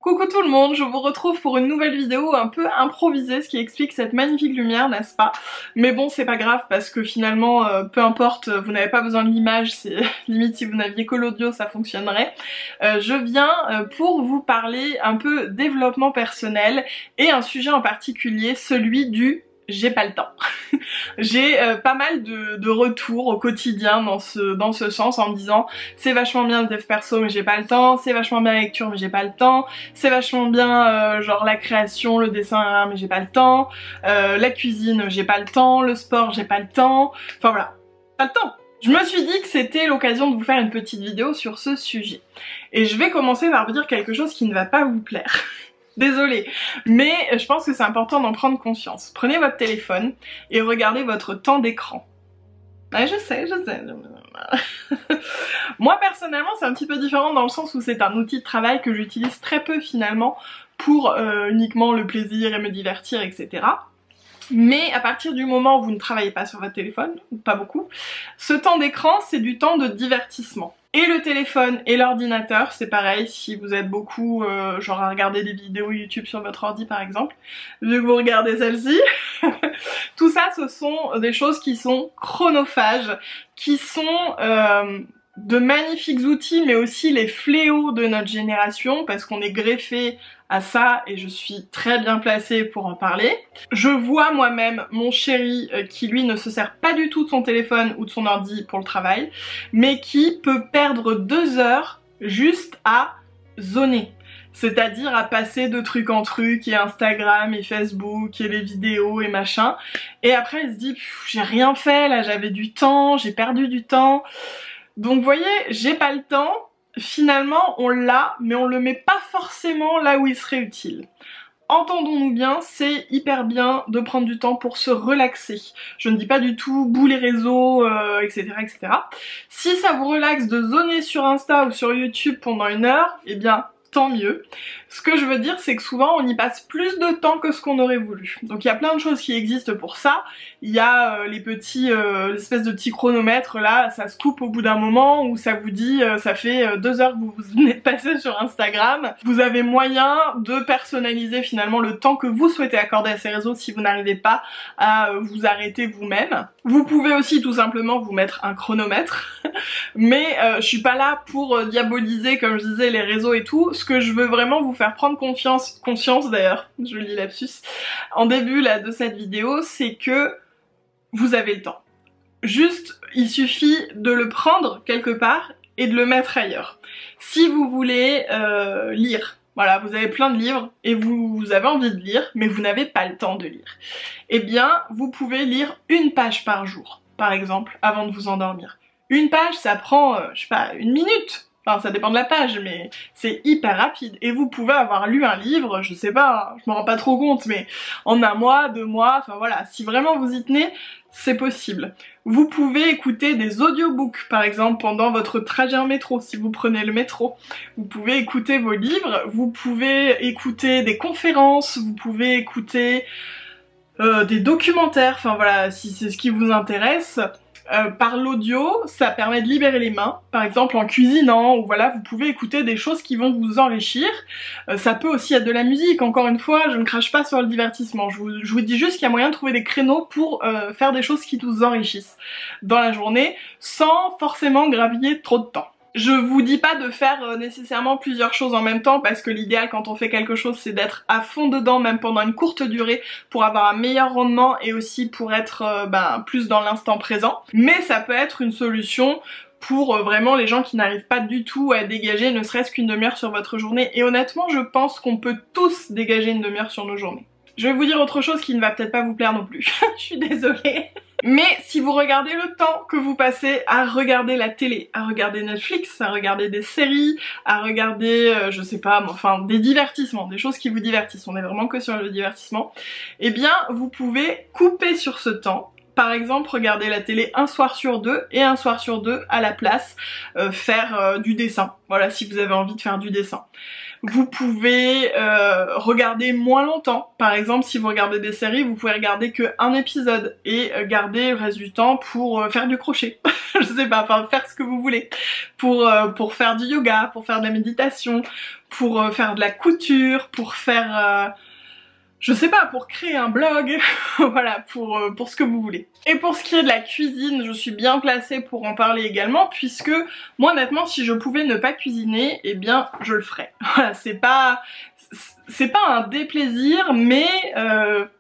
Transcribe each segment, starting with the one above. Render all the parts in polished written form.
Coucou tout le monde, je vous retrouve pour une nouvelle vidéo un peu improvisée, ce qui explique cette magnifique lumière, n'est-ce pas? Mais bon, c'est pas grave parce que finalement, peu importe, vous n'avez pas besoin de l'image, c'est limite si vous n'aviez que l'audio, ça fonctionnerait. Je viens pour vous parler un peu développement personnel et un sujet en particulier, celui du j'ai pas le temps. J'ai pas mal de retours au quotidien dans ce sens en me disant c'est vachement bien le dev perso mais j'ai pas le temps, c'est vachement bien la lecture mais j'ai pas le temps, c'est vachement bien genre la création, le dessin mais j'ai pas le temps, la cuisine j'ai pas le temps, le sport j'ai pas le temps, enfin voilà, pas le temps. Je me suis dit que c'était l'occasion de vous faire une petite vidéo sur ce sujet. Et je vais commencer par vous dire quelque chose qui ne va pas vous plaire. Désolée, mais je pense que c'est important d'en prendre conscience. Prenez votre téléphone et regardez votre temps d'écran. Ouais, je sais. Moi personnellement c'est un petit peu différent dans le sens où c'est un outil de travail que j'utilise très peu finalement pour uniquement le plaisir et me divertir, etc. Mais à partir du moment où vous ne travaillez pas sur votre téléphone, ou pas beaucoup, ce temps d'écran c'est du temps de divertissement. Et le téléphone et l'ordinateur, c'est pareil, si vous êtes beaucoup genre à regarder des vidéos YouTube sur votre ordi par exemple, vu que vous regardez celle-ci, tout ça ce sont des choses qui sont chronophages, qui sont de magnifiques outils mais aussi les fléaux de notre génération parce qu'on est greffé à ça et je suis très bien placée pour en parler. Je vois moi-même mon chéri qui lui ne se sert pas du tout de son téléphone ou de son ordi pour le travail mais qui peut perdre 2 heures juste à zoner. C'est-à-dire à passer de truc en truc et Instagram et Facebook et les vidéos et machin et après il se dit j'ai rien fait là, j'avais du temps, j'ai perdu du temps. Donc vous voyez, j'ai pas le temps, finalement on l'a, mais on le met pas forcément là où il serait utile. Entendons-nous bien, c'est hyper bien de prendre du temps pour se relaxer. Je ne dis pas du tout bout les réseaux, etc., etc. Si ça vous relaxe de zoner sur Insta ou sur YouTube pendant 1 heure, eh bien tant mieux. Ce que je veux dire c'est que souvent on y passe plus de temps que ce qu'on aurait voulu. Donc il y a plein de choses qui existent pour ça. Il y a les petits, l'espèce de petits chronomètres là, ça se coupe au bout d'un moment où ça vous dit ça fait 2 heures que vous venez de passer sur Instagram. Vous avez moyen de personnaliser finalement le temps que vous souhaitez accorder à ces réseaux si vous n'arrivez pas à vous arrêter vous-même. Vous pouvez aussi tout simplement vous mettre un chronomètre. Mais je suis pas là pour diaboliser comme je disais les réseaux et tout. Ce que je veux vraiment vous faire prendre conscience d'ailleurs, je lis lapsus, en début là de cette vidéo, c'est que vous avez le temps. Juste, il suffit de le prendre quelque part et de le mettre ailleurs. Si vous voulez lire, voilà, vous avez plein de livres et vous avez envie de lire, mais vous n'avez pas le temps de lire. Eh bien, vous pouvez lire 1 page par jour, par exemple, avant de vous endormir. 1 page, ça prend, je sais pas, 1 minute. Enfin, ça dépend de la page, mais c'est hyper rapide. Et vous pouvez avoir lu un livre, je sais pas, je me rends pas trop compte, mais en 1 mois, 2 mois, enfin voilà, si vraiment vous y tenez, c'est possible. Vous pouvez écouter des audiobooks, par exemple, pendant votre trajet en métro, si vous prenez le métro. Vous pouvez écouter vos livres, vous pouvez écouter des conférences, vous pouvez écouter des documentaires, enfin voilà, si c'est ce qui vous intéresse. Par l'audio, ça permet de libérer les mains, par exemple en cuisinant, ou voilà, vous pouvez écouter des choses qui vont vous enrichir. Ça peut aussi être de la musique, encore une fois, je ne crache pas sur le divertissement, je vous dis juste qu'il y a moyen de trouver des créneaux pour faire des choses qui vous enrichissent dans la journée, sans forcément graviller trop de temps. Je vous dis pas de faire nécessairement plusieurs choses en même temps parce que l'idéal quand on fait quelque chose c'est d'être à fond dedans même pendant une courte durée pour avoir un meilleur rendement et aussi pour être plus dans l'instant présent. Mais ça peut être une solution pour vraiment les gens qui n'arrivent pas du tout à dégager ne serait-ce qu'une demi-heure sur votre journée et honnêtement je pense qu'on peut tous dégager une demi-heure sur nos journées. Je vais vous dire autre chose qui ne va peut-être pas vous plaire non plus, je suis désolée. Mais si vous regardez le temps que vous passez à regarder la télé, à regarder Netflix, à regarder des séries, à regarder, je sais pas, enfin des divertissements, des choses qui vous divertissent, on est vraiment que sur le divertissement, eh bien vous pouvez couper sur ce temps. Par exemple, regarder la télé 1 soir sur 2 et 1 soir sur 2 à la place faire du dessin. Voilà, si vous avez envie de faire du dessin. Vous pouvez regarder moins longtemps. Par exemple, si vous regardez des séries, vous pouvez regarder qu'un épisode et garder le reste du temps pour faire du crochet. Je sais pas, enfin faire ce que vous voulez. Pour faire du yoga, pour faire de la méditation, pour faire de la couture, pour faire... je sais pas, pour créer un blog, voilà, pour ce que vous voulez. Et pour ce qui est de la cuisine, je suis bien placée pour en parler également, puisque moi honnêtement, si je pouvais ne pas cuisiner, eh bien je le ferais. Voilà, c'est pas un déplaisir, mais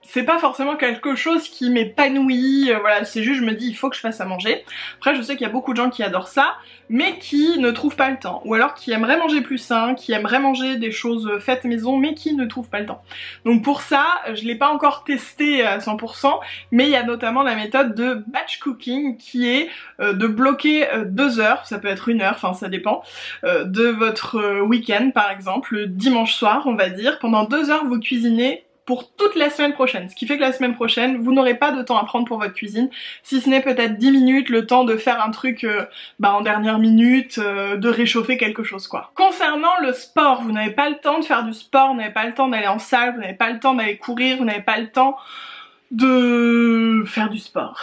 c'est pas forcément quelque chose qui m'épanouit, voilà, c'est juste je me dis il faut que je fasse à manger. Après je sais qu'il y a beaucoup de gens qui adorent ça, mais qui ne trouvent pas le temps, ou alors qui aimeraient manger plus sain, qui aimeraient manger des choses faites maison, mais qui ne trouvent pas le temps. Donc pour ça, je l'ai pas encore testé à 100%, mais il y a notamment la méthode de batch cooking qui est de bloquer 2 heures, ça peut être 1 heure, enfin ça dépend, de votre week-end par exemple, le dimanche soir on va dire, pendant 2 heures vous cuisinez pour toute la semaine prochaine, ce qui fait que la semaine prochaine vous n'aurez pas de temps à prendre pour votre cuisine, si ce n'est peut-être 10 minutes, le temps de faire un truc en dernière minute, de réchauffer quelque chose quoi. Concernant le sport, vous n'avez pas le temps de faire du sport, vous n'avez pas le temps d'aller en salle, vous n'avez pas le temps d'aller courir, vous n'avez pas le temps de faire du sport.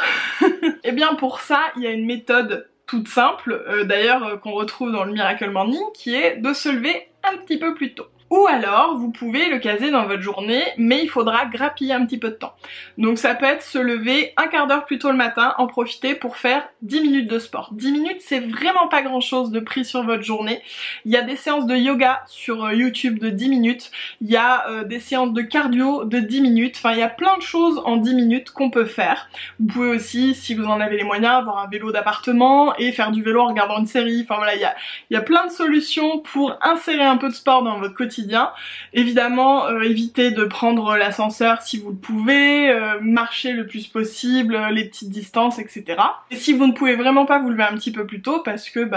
Et bien pour ça, il y a une méthode toute simple, d'ailleurs qu'on retrouve dans le Miracle Morning, qui est de se lever un petit peu plus tôt. Ou alors, vous pouvez le caser dans votre journée, mais il faudra grappiller un petit peu de temps. Donc ça peut être se lever un quart d'heure plus tôt le matin, en profiter pour faire 10 minutes de sport. 10 minutes, c'est vraiment pas grand chose de pris sur votre journée. Il y a des séances de yoga sur YouTube de 10 minutes, il y a des séances de cardio de 10 minutes, enfin il y a plein de choses en 10 minutes qu'on peut faire. Vous pouvez aussi, si vous en avez les moyens, avoir un vélo d'appartement et faire du vélo en regardant une série, enfin voilà, il y a plein de solutions pour insérer un peu de sport dans votre quotidien. Évidemment, évitez de prendre l'ascenseur si vous le pouvez, marchez le plus possible, les petites distances, etc. Et si vous ne pouvez vraiment pas vous lever un petit peu plus tôt parce que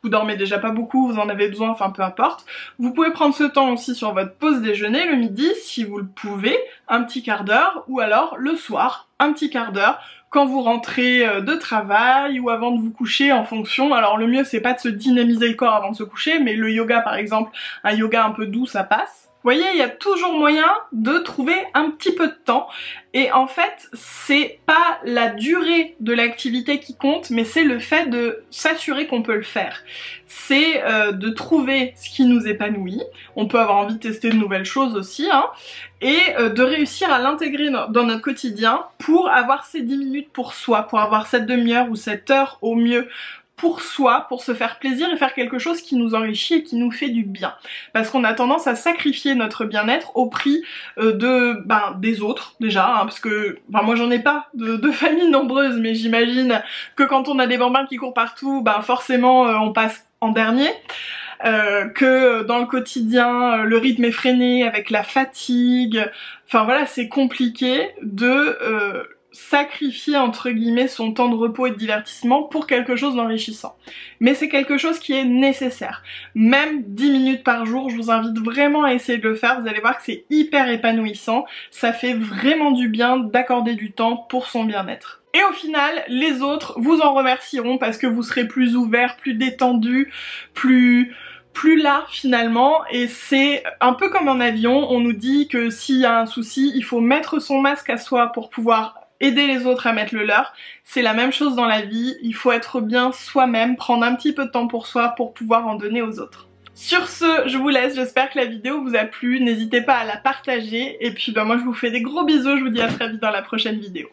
vous dormez déjà pas beaucoup, vous en avez besoin, enfin peu importe, vous pouvez prendre ce temps aussi sur votre pause déjeuner le midi si vous le pouvez, un petit quart d'heure, ou alors le soir, un petit quart d'heure, quand vous rentrez de travail ou avant de vous coucher en fonction. Alors le mieux c'est pas de se dynamiser le corps avant de se coucher, mais le yoga par exemple, un yoga un peu doux ça passe. Vous voyez, il y a toujours moyen de trouver un petit peu de temps. Et en fait, c'est pas la durée de l'activité qui compte, mais c'est le fait de s'assurer qu'on peut le faire. C'est de trouver ce qui nous épanouit. On peut avoir envie de tester de nouvelles choses aussi, hein, et de réussir à l'intégrer dans notre quotidien pour avoir ces 10 minutes pour soi, pour avoir cette demi-heure ou cette heure au mieux pour soi, pour se faire plaisir et faire quelque chose qui nous enrichit et qui nous fait du bien. Parce qu'on a tendance à sacrifier notre bien-être au prix des autres déjà, hein, parce que moi j'en ai pas de famille nombreuse, mais j'imagine que quand on a des bambins qui courent partout, forcément on passe en dernier. Que dans le quotidien le rythme est freiné avec la fatigue, enfin voilà, c'est compliqué de sacrifier entre guillemets son temps de repos et de divertissement pour quelque chose d'enrichissant. Mais c'est quelque chose qui est nécessaire. Même 10 minutes par jour, je vous invite vraiment à essayer de le faire, vous allez voir que c'est hyper épanouissant, ça fait vraiment du bien d'accorder du temps pour son bien-être. Et au final, les autres vous en remercieront parce que vous serez plus ouvert, plus détendu, plus là finalement, et c'est un peu comme en avion, on nous dit que s'il y a un souci, il faut mettre son masque à soi pour pouvoir aider les autres à mettre le leur. C'est la même chose dans la vie, il faut être bien soi-même, prendre un petit peu de temps pour soi pour pouvoir en donner aux autres. Sur ce, je vous laisse, j'espère que la vidéo vous a plu, n'hésitez pas à la partager, et puis moi je vous fais des gros bisous, je vous dis à très vite dans la prochaine vidéo.